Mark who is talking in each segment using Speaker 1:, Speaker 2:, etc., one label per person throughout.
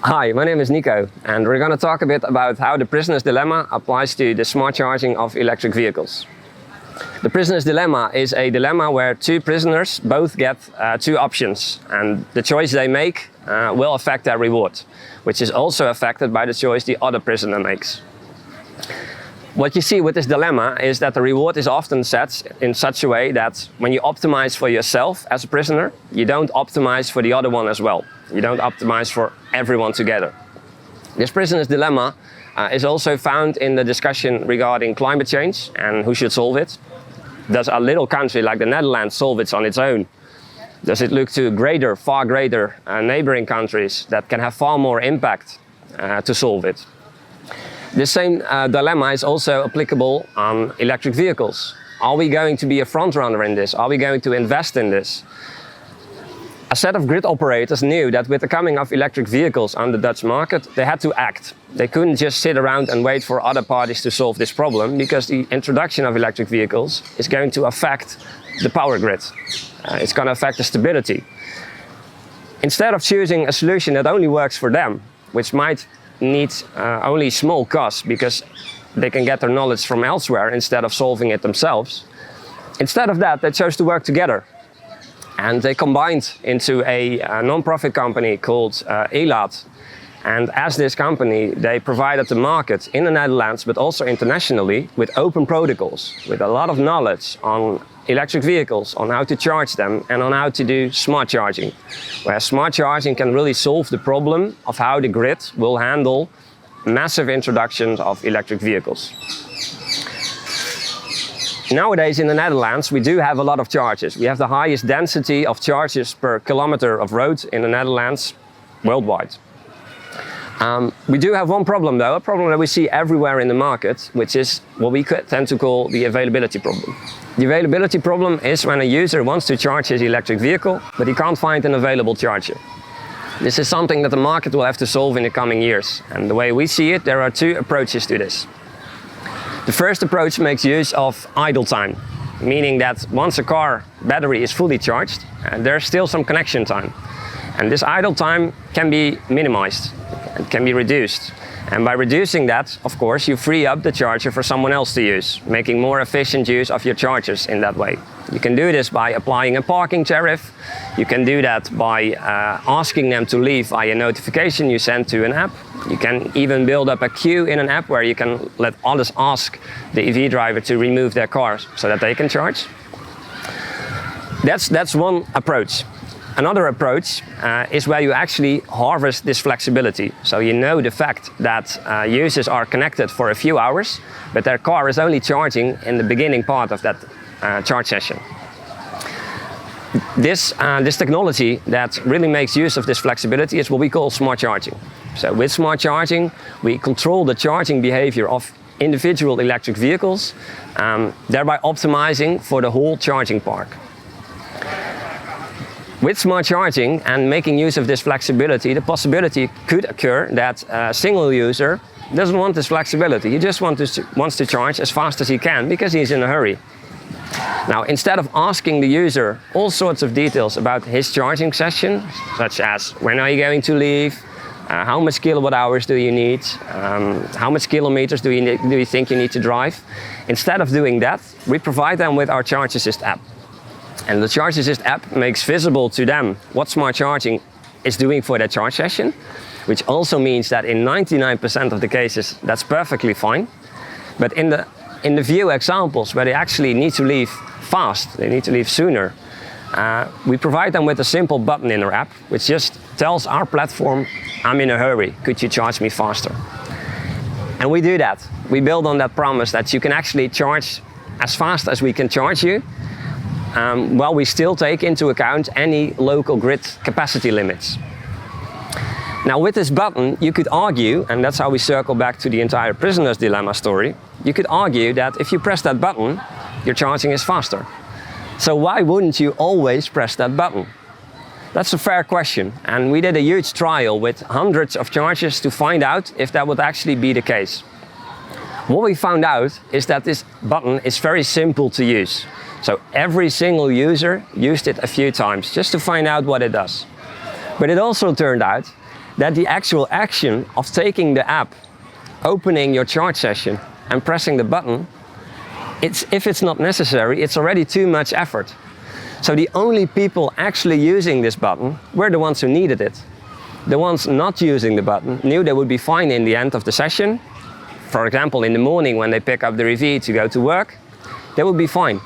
Speaker 1: Hi, my name is Nico, and we're going to talk a bit about how the prisoner's dilemma applies to the smart charging of electric vehicles. The prisoner's dilemma is a dilemma where two prisoners both get two options, and the choice they make will affect their reward, which is also affected by the choice the other prisoner makes. What you see with this dilemma is that the reward is often set in such a way that when you optimize for yourself as a prisoner, you don't optimize for the other one as well. You don't optimize for everyone together. This prisoner's dilemma is also found in the discussion regarding climate change and who should solve it. Does a little country like the Netherlands solve it on its own? Does it look to greater, far greater neighboring countries that can have far more impact to solve it? This same dilemma is also applicable on electric vehicles. Are we going to be a front runner in this? Are we going to invest in this? A set of grid operators knew that with the coming of electric vehicles on the Dutch market, they had to act. They couldn't just sit around and wait for other parties to solve this problem, because the introduction of electric vehicles is going to affect the power grid. It's going to affect the stability. Instead of choosing a solution that only works for them, which might need only small costs because they can get their knowledge from elsewhere instead of solving it themselves, instead of that, they chose to work together. And they combined into a non-profit company called Elaat. And as this company, they provided the market in the Netherlands, but also internationally, with open protocols, with a lot of knowledge on electric vehicles, on how to charge them, and on how to do smart charging. Where smart charging can really solve the problem of how the grid will handle massive introductions of electric vehicles. Nowadays in the Netherlands, we do have a lot of chargers. We have the highest density of chargers per kilometer of road in the Netherlands worldwide. We do have one problem though, a problem that we see everywhere in the market, which is what we tend to call the availability problem. The availability problem is when a user wants to charge his electric vehicle, but he can't find an available charger. This is something that the market will have to solve in the coming years. And the way we see it, there are two approaches to this. The first approach makes use of idle time, meaning that once a car battery is fully charged, there's still some connection time. And this idle time can be minimized, it can be reduced. And by reducing that, of course, you free up the charger for someone else to use, making more efficient use of your chargers in that way. You can do this by applying a parking tariff. You can do that by asking them to leave via a notification you send to an app. You can even build up a queue in an app where you can let others ask the EV driver to remove their cars so that they can charge. That's one approach. Another approach is where you actually harvest this flexibility. So you know the fact that users are connected for a few hours, but their car is only charging in the beginning part of that charge session. This technology that really makes use of this flexibility is what we call smart charging. So with smart charging, we control the charging behavior of individual electric vehicles, thereby optimizing for the whole charging park. With smart charging and making use of this flexibility, the possibility could occur that a single user doesn't want this flexibility. He just wants to charge as fast as he can because he's in a hurry. Now, instead of asking the user all sorts of details about his charging session, such as when are you going to leave, how much kilowatt hours do you need, how much kilometers do you think you need to drive, instead of doing that, we provide them with our Charge Assist app. And the Charge Assist app makes visible to them what smart charging is doing for their charge session, which also means that in 99% of the cases, that's perfectly fine. But in the few examples where they actually need to leave fast, they need to leave sooner, we provide them with a simple button in our app, which just tells our platform, I'm in a hurry, could you charge me faster? And we do that. We build on that promise that you can actually charge as fast as we can charge you, while we still take into account any local grid capacity limits. Now with this button, you could argue, and that's how we circle back to the entire prisoner's dilemma story, you could argue that if you press that button, your charging is faster. So why wouldn't you always press that button? That's a fair question, and we did a huge trial with hundreds of chargers to find out if that would actually be the case. What we found out is that this button is very simple to use. So every single user used it a few times just to find out what it does. But it also turned out that the actual action of taking the app, opening your charge session and pressing the button, if it's not necessary, it's already too much effort. So the only people actually using this button were the ones who needed it. The ones not using the button knew they would be fine in the end of the session. For example, in the morning when they pick up the REV to go to work, they would be fine.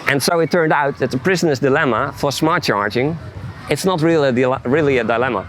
Speaker 1: And so it turned out that the prisoner's dilemma for smart charging, it's not really a dilemma.